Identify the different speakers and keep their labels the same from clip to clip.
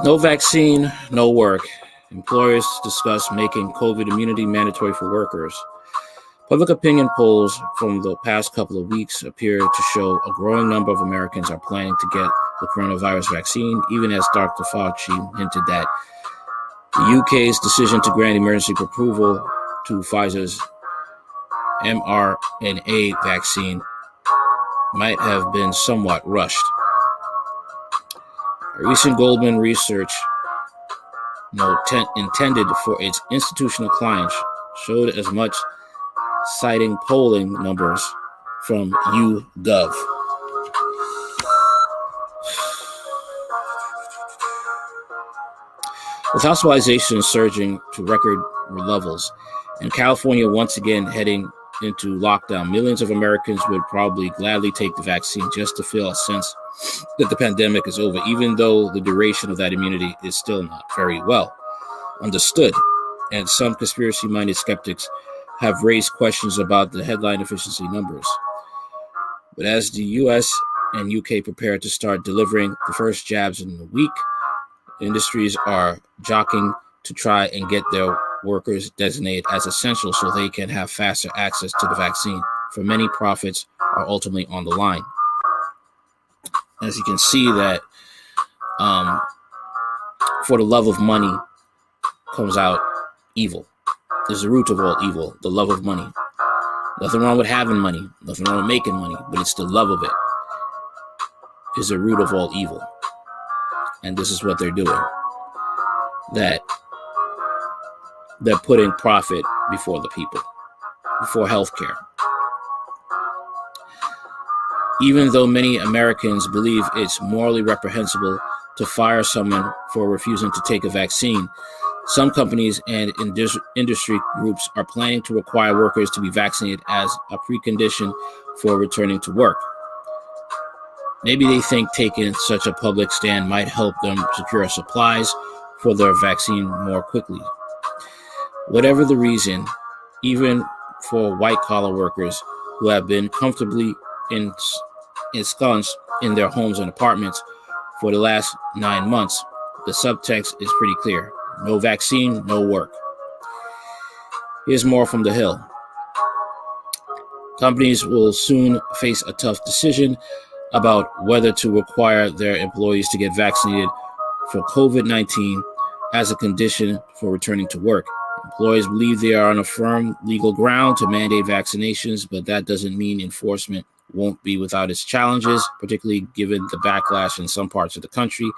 Speaker 1: No vaccine, no work. Employers discuss making COVID immunity mandatory for workers. Public opinion polls from the past couple of weeks appear to show a growing number of Americans are planning to get the coronavirus vaccine, even as Dr. Fauci hinted that the UK's decision to grant emergency approval to Pfizer's mRNA vaccine might have been somewhat rushed. A recent Goldman research note intended for its institutional clients showed as much, citing polling numbers from YouGov. With hospitalizations surging to record levels and California once again heading into lockdown, millions of Americans would probably gladly take the vaccine just to feel a sense that the pandemic is over, even though the duration of that immunity is still not very well understood. And some conspiracy-minded skeptics have raised questions about the headline efficiency numbers. But as the US and UK prepare to start delivering the first jabs in the week, industries are jockeying to try and get their workers designated as essential so they can have faster access to the vaccine. For many, profits are ultimately on the line. As you can see that for the love of money comes out evil. Is the root of all evil, the love of money. Nothing wrong with having money, nothing wrong with making money, but it's the love of it is the root of all evil. And this is what they're doing. That they're putting profit before the people, before healthcare. Even though many Americans believe it's morally reprehensible to fire someone for refusing to take a vaccine, some companies and industry groups are planning to require workers to be vaccinated as a precondition for returning to work. Maybe they think taking such a public stand might help them secure supplies for their vaccine more quickly. Whatever the reason, even for white-collar workers who have been comfortably ensconced in their homes and apartments for the last 9 months, the subtext is pretty clear. No vaccine, no work. Here's more from the Hill. Companies will soon face a tough decision about whether to require their employees to get vaccinated for COVID-19 as a condition for returning to work. Employers believe they are on a firm legal ground to mandate vaccinations, but that doesn't mean enforcement won't be without its challenges, particularly given the backlash in some parts of the country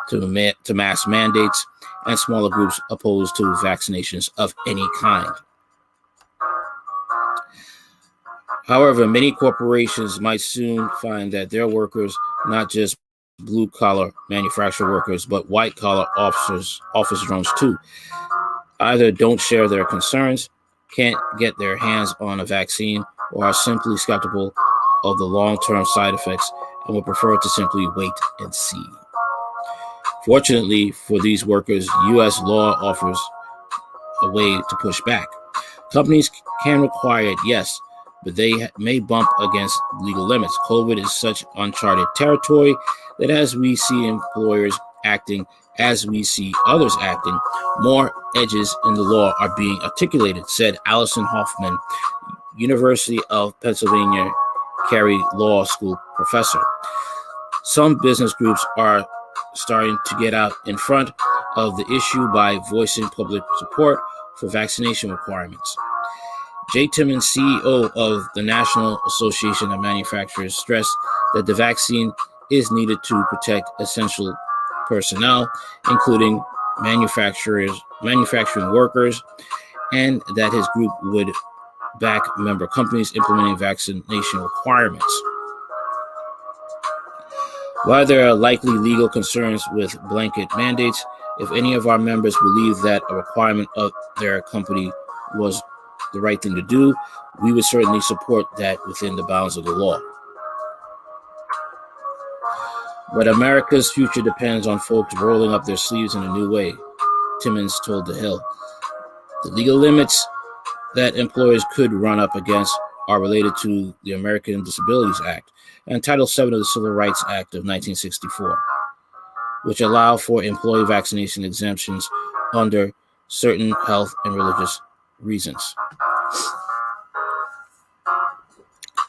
Speaker 1: to mass mandates and smaller groups opposed to vaccinations of any kind. However, many corporations might soon find that their workers, not just blue-collar manufacturer workers, but white-collar office drones too, either don't share their concerns, can't get their hands on a vaccine, or are simply skeptical of the long-term side effects and would prefer to simply wait and see. Fortunately for these workers, U.S. law offers a way to push back. Companies can require it, yes, but they may bump against legal limits. COVID is such uncharted territory that as we see employers acting, as we see others acting, more edges in the law are being articulated, said Allison Hoffman, University of Pennsylvania Carey Law School professor. Some business groups are starting to get out in front of the issue by voicing public support for vaccination requirements. Jay Timmons, CEO of the National Association of Manufacturers, stressed that the vaccine is needed to protect essential personnel, including manufacturing workers, and that his group would back member companies implementing vaccination requirements. While there are likely legal concerns with blanket mandates, if any of our members believe that a requirement of their company was the right thing to do, we would certainly support that within the bounds of the law. But America's future depends on folks rolling up their sleeves in a new way, Timmons told The Hill. The legal limits that employers could run up against are related to the American Disabilities Act and Title VII of the Civil Rights Act of 1964. which allow for employee vaccination exemptions under certain health and religious reasons.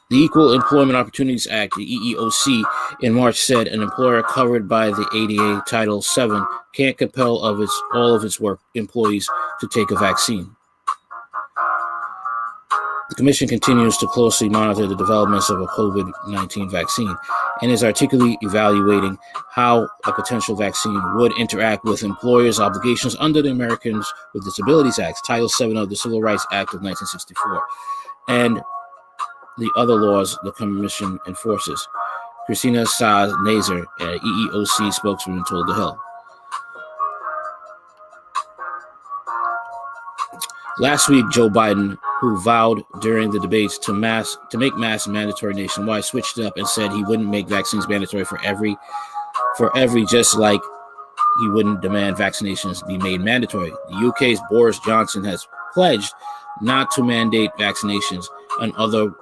Speaker 1: The Equal Employment Opportunities Act, the EEOC, in March said an employer covered by the ADA Title VII can't compel all of its work employees to take a vaccine. The Commission continues to closely monitor the developments of a COVID-19 vaccine and is articulately evaluating how a potential vaccine would interact with employers' obligations under the Americans with Disabilities Act, Title VII of the Civil Rights Act of 1964, and the other laws the Commission enforces. Christina Saaz-Nazer, an EEOC spokeswoman, told The Hill. Last week, Joe Biden, who vowed during the debates to make masks mandatory nationwide, switched it up and said he wouldn't make vaccines mandatory for every, just like he wouldn't demand vaccinations be made mandatory. The UK's Boris Johnson has pledged not to mandate vaccinations, and other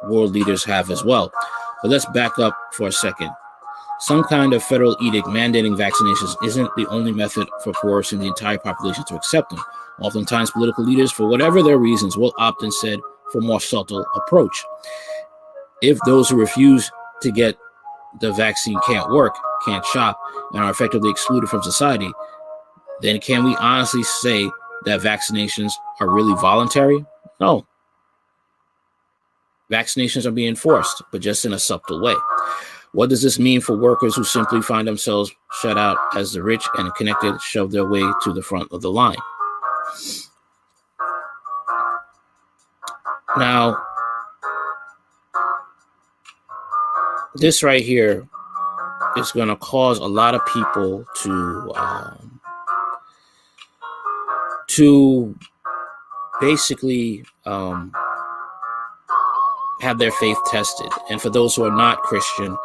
Speaker 1: world leaders have as well. But let's back up for a second. Some kind of federal edict mandating vaccinations isn't the only method for coercing the entire population to accept them. Oftentimes, political leaders, for whatever their reasons, will opt instead for a more subtle approach. If those who refuse to get the vaccine can't work, can't shop, and are effectively excluded from society, then can we honestly say that vaccinations are really voluntary? No. Vaccinations are being forced, but just in a subtle way. What does this mean for workers who simply find themselves shut out as the rich and connected shove their way to the front of the line? Now, this right here is going to cause a lot of people to basically have their faith tested. And for those who are not Christian,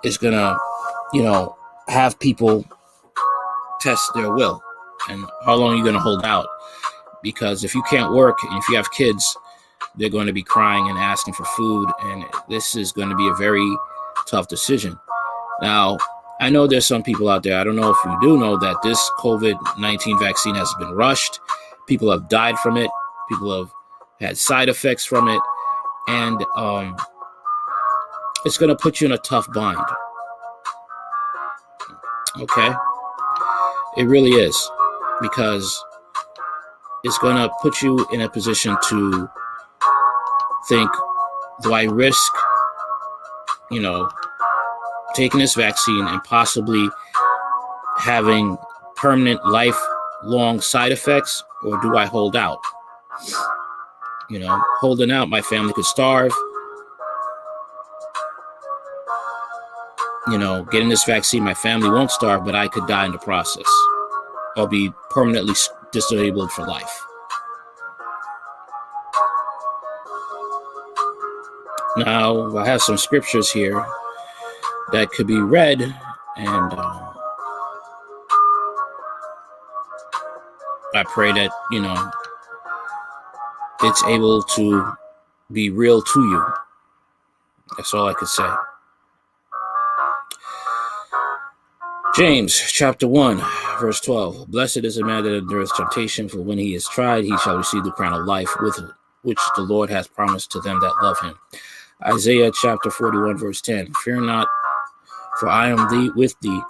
Speaker 1: it's going to, have people test their will. And how long are you going to hold out? Because if you can't work and if you have kids, they're going to be crying and asking for food. And this is going to be a very tough decision. Now, I know there's some people out there, I don't know if you do know, that this COVID-19 vaccine has been rushed. People have died from it. People have had side effects from it. And it's going to put you in a tough bind. Okay? It really is. Because it's going to put you in a position to think, do I risk, taking this vaccine and possibly having permanent lifelong side effects, or do I hold out? Holding out, my family could starve. Getting this vaccine, my family won't starve, but I could die in the process. I'll be permanently disabled for life. Now, I have some scriptures here that could be read, and I pray that, it's able to be real to you. That's all I could say. James chapter 1, verse 12. Blessed is the man that endureth temptation, for when he is tried, he shall receive the crown of life, with which the Lord hath promised to them that love him. Isaiah chapter 41, verse 10. Fear not, for I am with thee.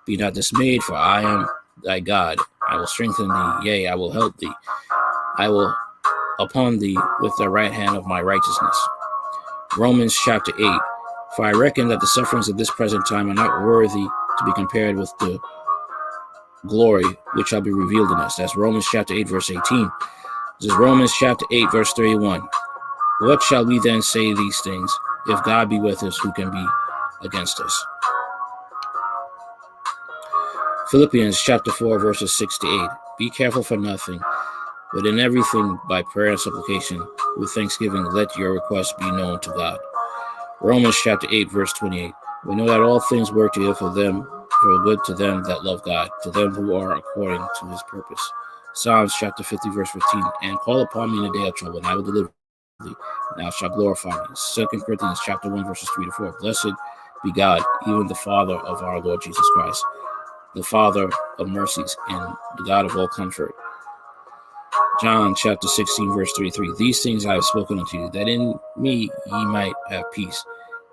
Speaker 1: Be not dismayed, for I am thy God. I will strengthen thee, yea, I will help thee. I will upon thee with the right hand of my righteousness. Romans chapter 8. For I reckon that the sufferings of this present time are not worthy to be compared with the glory which shall be revealed in us. That's Romans chapter 8, verse 18. This is Romans chapter 8, verse 31. What shall we then say these things? If God be with us, who can be against us? Philippians chapter 4, verses 6 to 8. Be careful for nothing, but in everything by prayer and supplication, with thanksgiving, let your requests be known to God. Romans chapter 8, verse 28. We know that all things work together for good to them that love God, to them who are according to his purpose. Psalms chapter 50, verse 15. And call upon me in the day of trouble, and I will deliver thee, and thou shalt glorify me. 2 Corinthians chapter 1, verses 3 to 4. Blessed be God, even the Father of our Lord Jesus Christ, the Father of mercies and the God of all comfort. John chapter 16, verse 33. These things I have spoken unto you, that in me ye might have peace.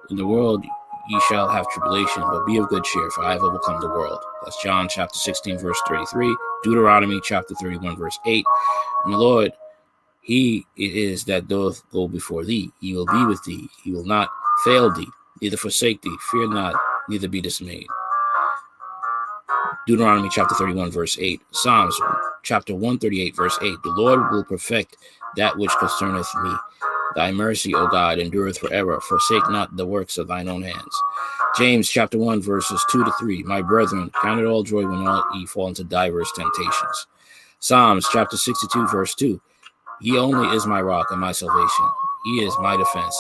Speaker 1: In the world ye shall have tribulation, but be of good cheer, for I have overcome the world. That's John chapter 16, verse 33. Deuteronomy chapter 31, verse 8. And the Lord, he it is that doth go before thee. He will be with thee. He will not fail thee, neither forsake thee. Fear not, neither be dismayed. Deuteronomy chapter 31, verse 8. Psalms chapter 138, verse 8. The Lord will perfect that which concerneth me. Thy mercy, O God, endureth forever. Forsake not the works of thine own hands. James chapter 1, verses 2 to 3. My brethren, count it all joy when all ye fall into diverse temptations. Psalms chapter 62, verse 2. He only is my rock and my salvation. He is my defense.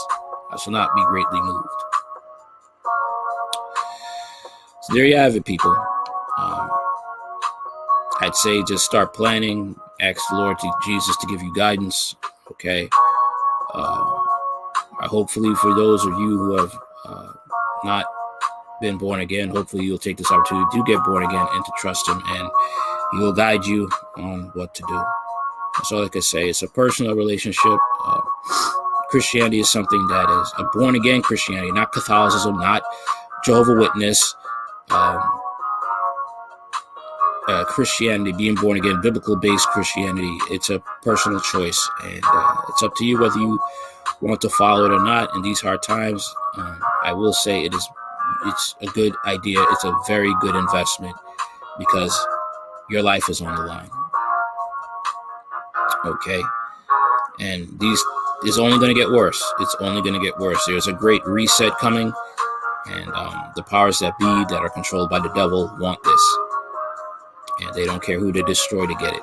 Speaker 1: I shall not be greatly moved. So there you have it, people. I'd say just start planning. Ask the Lord Jesus to give you guidance. Okay. Hopefully, for those of you who have not been born again, hopefully you'll take this opportunity to get born again and to trust Him, and He will guide you on what to do. That's all I can say. It's a personal relationship. Christianity is something that is a born again Christianity, not Catholicism, not Jehovah's Witness. Christianity, being born again, biblical based Christianity, it's a personal choice, and it's up to you whether you want to follow it or not. In these hard times, I will say it's a good idea. It's a very good investment because your life is on the line. Okay, and is only going to get worse. It's only going to get worse. There's a great reset coming, and the powers that be that are controlled by the devil want this. And they don't care who they destroy to get it.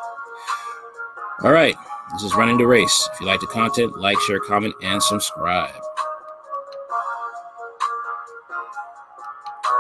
Speaker 1: All right. This is Running the Race. If you like the content, like, share, comment, and subscribe.